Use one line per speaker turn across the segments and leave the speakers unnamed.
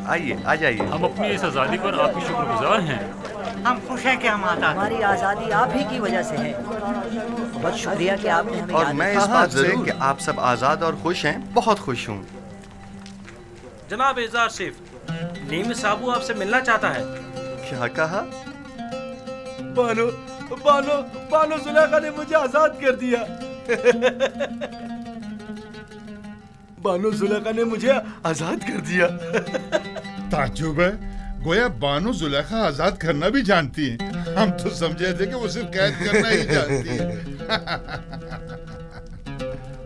आइए, आ जाइए।
हम अपनी इस आज़ादी पर आपकी शुक्रगुजार हैं।
हम खुश हैं कि हम आज़ाद।
हमारी आज़ादी आप ही की वजह से है। बहुत शुक्रिया कि आपने हमें
और
याद
मैं
रखा।
इस बात से कि आप सब आज़ाद और खुश हैं बहुत खुश हूँ।
जनाब एजाज शेफ, नीम साबू आपसे मिलना चाहता है।
क्या कहा?
बानो बानो बानो जुलेखा ने मुझे आजाद कर दिया। बानो जुलेखा ने मुझे आजाद कर दिया।
ताज्जुब है, गोया बानो जुलेखा आजाद करना भी जानती हैं। हम तो समझे थे कि वो सिर्फ कैद करना ही जानती है।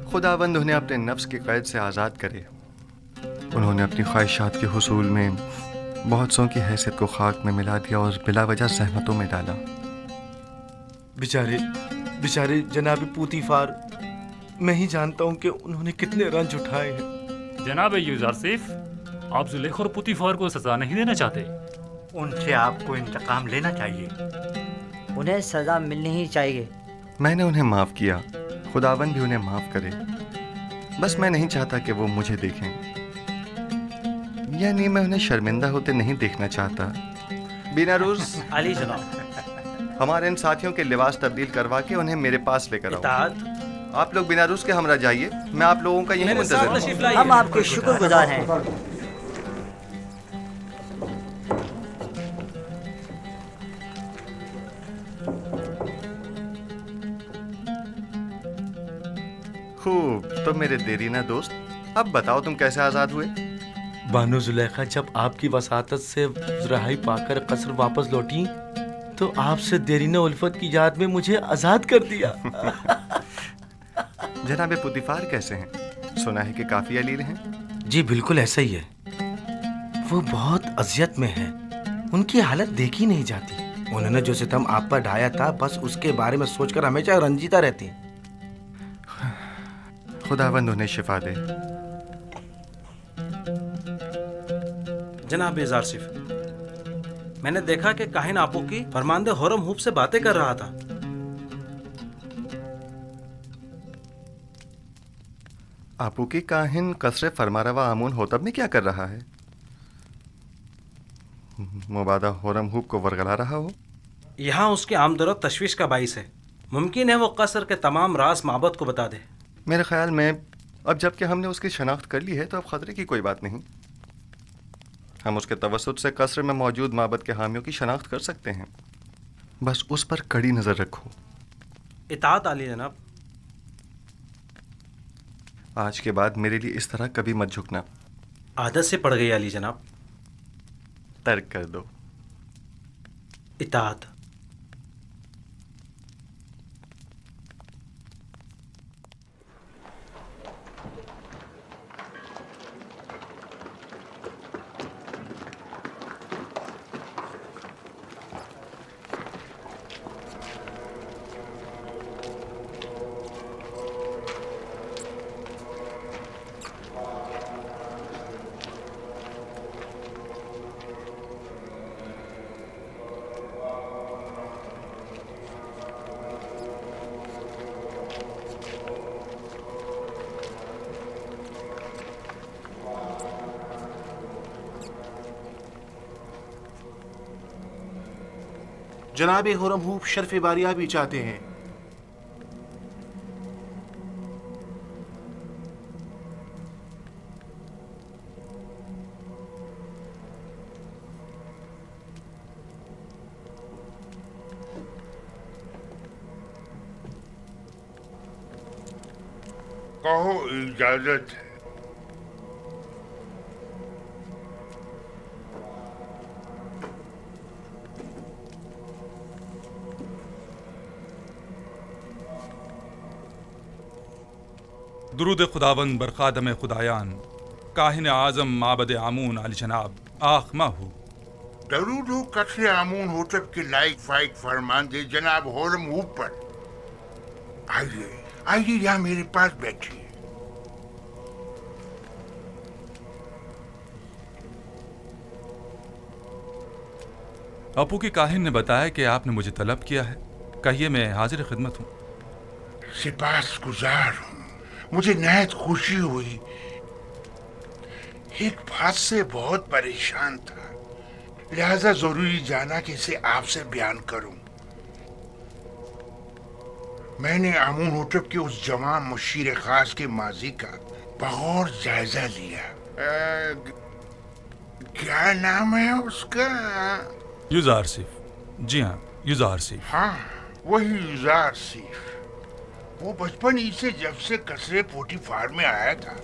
खुदावंद उन्हें अपने नफ्स की कैद से आज़ाद करे। उन्होंने अपनी ख्वाहिशात के हुसूल में बहुत सौ की हैसियत को खाक में मिला दिया और बिला वजह सहमतों में डाला।
बेचारे बेचारे जनाब पूतीफार, मैं ही जानता हूँ कि उन्होंने कितने रंज उठाए हैं।
जनाब यूसुफ, आप जुलेखा और पुतीफार को सजा नहीं देना चाहते?
उनसे आपको इंतकाम लेना चाहिए।
उन्हें सजा मिलनी ही चाहिए।
मैंने उन्हें माफ़ किया, खुदावंद भी उन्हें माफ़ करे। बस मैं नहीं चाहता कि वो मुझे देखें, यानी मैं उन्हें शर्मिंदा होते नहीं देखना चाहता। बीनारूस,
अली जनाब।
हमारे इन साथियों के लिबास तब्दील करवा के उन्हें मेरे पास लेकर आओ। आप लोग बीनारूस के हमरा जाइए, मैं आप लोगों का यही मुंतज़िर हूं।
हम आपके शुक्रगुजार हैं।
खूब, तो मेरे देरीना दोस्त, अब बताओ तुम कैसे आज़ाद हुए?
बानो जुलेखा जब आपकी वसातत से रहाई पाकर कसर वापस लौटी तो आपसे देरीना उल्फत की याद में मुझे आजाद कर दिया।
जनाब पुतीफार कैसे हैं? सुना है कि काफी अलील हैं।
जी बिल्कुल ऐसा ही है। वो बहुत अजियत में है, उनकी हालत देखी नहीं जाती। उन्होंने जो सितम आप पर ढाया था, बस उसके बारे में सोचकर हमेशा रंजीता रहती हैं।
खुदावंद उन्हें शिफा दे।
जनाब एजाज शेफ, मैंने देखा कि काहिन आपू की फरमानदे होरम हुब से बातें कर रहा था।
आपू की काहिन कसरे फरमारवा आमून होतब में क्या कर रहा है? मुबादा होरम हुब को वरगला रहा हो।
यहाँ उसकी आमदरत तशवीश का बाइस है। मुमकिन है वो कसर के तमाम राज माबद को बता दे।
मेरे ख्याल में अब जबकि हमने उसकी शनाख्त कर ली है तो अब खतरे की कोई बात नहीं। हम उसके तवस्सुत से कसर में मौजूद माबद के हामियों की शनाख्त कर सकते हैं। बस उस पर कड़ी नजर रखो।
इताअत आली जनाब।
आज के बाद मेरे लिए इस तरह कभी मत झुकना।
आदत से पड़ गई अली जनाब।
तर्क कर दो।
इताअत।
जनाब हुरम हुब शर्फ बारिया भी चाहते हैं।
कहो इजाजत है।
दुरूद खुदावंद बरखादम खुदायान काहिन आज़म माबद आमून अली जनाब आखमा हो।
दरूद हो कसर आमून होतब के लाइक फाइक फरमान दे जनाब होरम हुब पर। आइए आइए यहाँ मेरे पास बैठिए।
अपू की काहिन ने बताया कि आपने मुझे तलब किया है। कहिए, मैं हाजिर खिदमत हूँ।
सिपास गुजार हूँ, मुझे नहायत खुशी हुई। एक बात से बहुत परेशान था, लिहाजा जरूरी जाना कि इसे आपसे बयान करूं। मैंने आमून होटल के उस जवान मुशीर खास के माजी का बगौर जायजा लिया। क्या नाम है उसका?
युजार सिफ। जी हाँ, युजार सिफ।
हाँ, वही युजार सिफ। वो बचपन ही से जब से कसरे पोटीफार में आया था,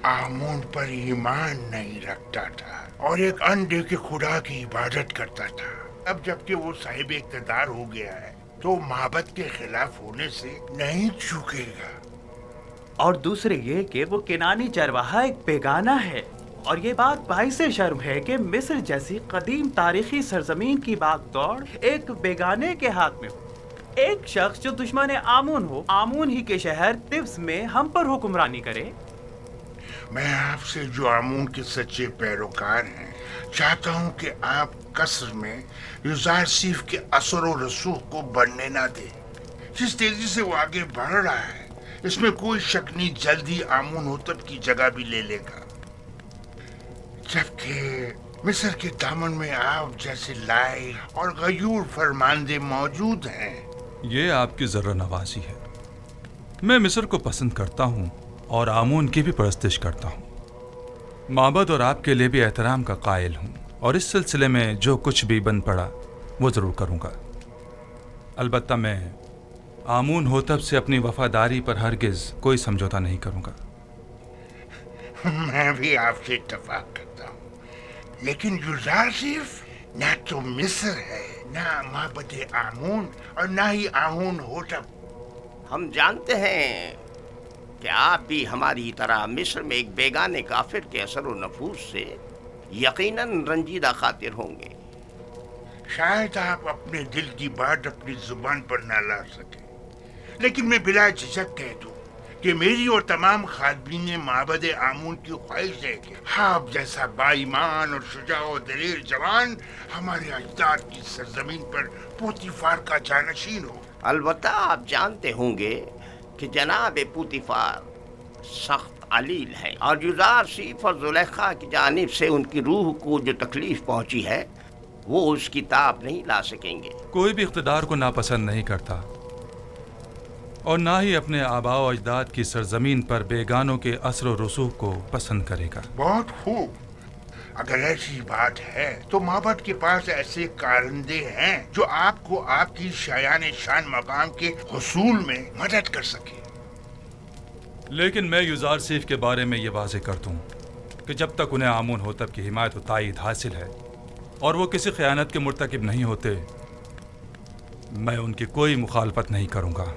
आमून पर ईमान नहीं रखता था और एक अंडे के खुदा की इबादत करता था। अब जबकि वो साहिब इक़्तिदार हो गया है तो माबद के खिलाफ होने से नहीं झुकेगा।
और दूसरे ये कि वो किनानी चरवाहा एक बेगाना है, और ये बात बाइसे शर्म है कि मिस्र जैसी कदीम तारीखी सरजमीन की भागदौड़ एक बेगाने के हाथ में हो। एक शख्स जो दुश्मन आमून हो, आमून ही के शहर तिब्स में हम पर हुक्मरानी करे।
मैं आपसे जो आमून के सच्चे पैरोकार हैं चाहता हूँ कि आप कसर में युजार सिफ के असर और रसूख को बढ़ने ना दे। जिस तेजी से वो आगे बढ़ रहा है इसमें कोई शक नहीं, जल्दी आमून होतब की जगह भी ले लेगा। जबकि मिस्र के दामन में आप जैसे लायक और गयूर फरमानदे मौजूद हैं।
ये आपकी ज़र्रा नवाजी है। मैं मिस्र को पसंद करता हूँ और आमून की भी परस्तिश करता हूँ। माबद और आपके लिए भी एहतराम का कायल हूँ और इस सिलसिले में जो कुछ भी बन पड़ा वो ज़रूर करूँगा। अलबत्ता मैं आमून होतब से अपनी वफादारी पर हरगिज़ कोई समझौता नहीं करूँगा।
मैं भी आपसे इत्तफाक करता हूँ, लेकिन युजार सिफ ना तो मिस्र है, ना माबद आमून और ना ही आमून होतब।
हम जानते हैं कि आप भी हमारी तरह मिस्र में एक बेगाने काफिर के असर व नफूस से यकीनन रंजीदा खातिर होंगे।
शायद आप अपने दिल की बात अपनी जुबान पर ना ला सके, लेकिन मैं बिला झिझक कह दूं कि मेरी और तमाम खादमीन माबद आमून की ख्वाहिश है कि आप जैसा बाईमान और शुजा और दलेर जवान हमारे अजदाद की सरजमीन पर पोतीफार का जानशीन हो।
अलबत्ता आप जानते होंगे कि जनाब पोतीफार सख्त अलील हैं और युजार सिफ और जुलेखा की जानिब से उनकी रूह को जो तकलीफ पहुंची है वो उसकी ताप नहीं ला सकेंगे।
कोई भी इख्तिदार को नापसंद नहीं करता और ना ही अपने आबाओ अजदाद की सरजमीन पर बेगानों के असर व रसूख को पसंद करेगा।
बहुत खूब। अगर ऐसी बात है तो माबद के पास ऐसे कारंदे हैं जो आपको आपकी शायान शान मकाम के हुसूल में मदद कर सके।
लेकिन मैं युजार सिफ के बारे में ये वाज़ेह कर दूं कि जब तक उन्हें आमून होतब की हिमायत व तायीद हासिल है और वो किसी ख़यानत के मुर्तकिब नहीं होते, मैं उनकी कोई मुखालफत नहीं करूँगा।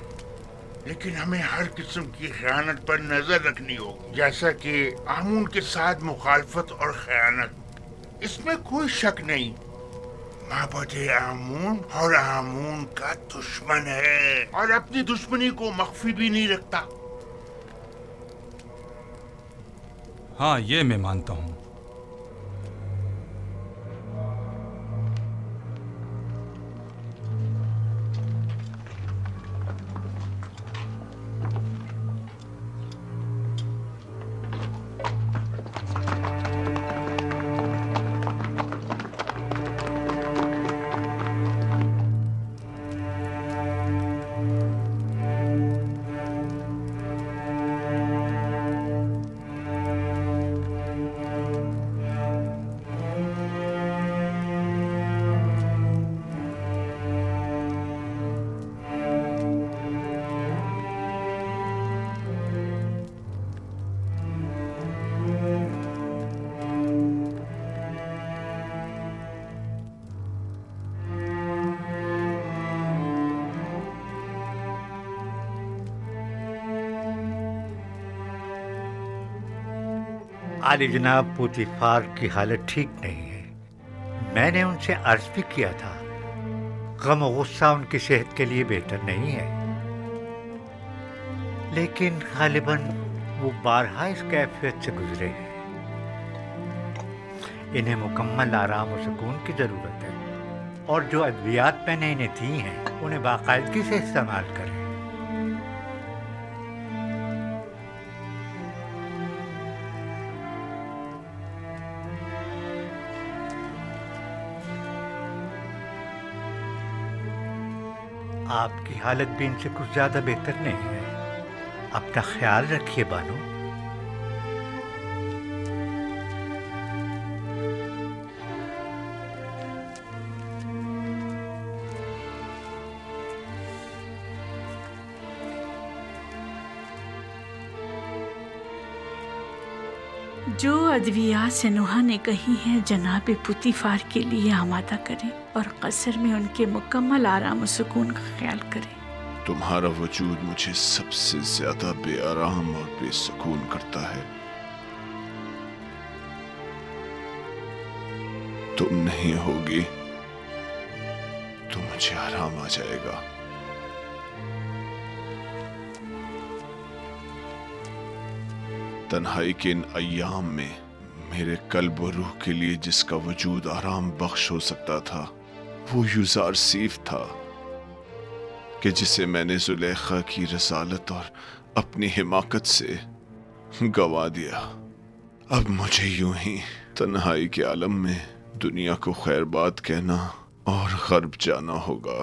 लेकिन हमें हर किस्म की खयानत पर नजर रखनी होगी, जैसा कि आमून के साथ मुखालफत और खयानत, इसमें कोई शक नहीं। माबद आमून और आमून का दुश्मन है और अपनी दुश्मनी को मख्फी भी नहीं रखता।
हाँ, ये मैं मानता हूँ।
आली जनाब पोतीफार की हालत ठीक नहीं है। मैंने उनसे अर्ज भी किया था, गम और गुस्सा उनकी सेहत के लिए बेहतर नहीं है, लेकिन गालिबन वो बारहा इस कैफियत से गुजरे हैं। इन्हें मुकम्मल आराम और सुकून की ज़रूरत है और जो अद्वियात मैंने इन्हें दी हैं उन्हें बाकायदगी से इस्तेमाल करें। आपकी हालत भी इनसे कुछ ज्यादा बेहतर नहीं है। अपना ख्याल रखिए बानो।
जो अद्विया सिनुहा ने कही है जनाब पुतीफार के लिए आमादा करें और कसर में उनके मुकम्मल आराम और सुकून का ख्याल करें।
तुम्हारा वजूद मुझे सबसे ज्यादा बेआराम और बेसुकून करता है। तुम नहीं होगी तो मुझे आराम आ जाएगा। तन्हाई के इन अय्याम में मेरे कल्ब और रूह के लिए जिसका वजूद आराम बख्श हो सकता था वो युजार सीफ था कि जिसे मैंने जुलेखा की रसालत और अपनी हिमाकत से गवा दिया। अब मुझे यूं ही तन्हाई के आलम में दुनिया को खैरबाद कहना और गर्ब जाना होगा।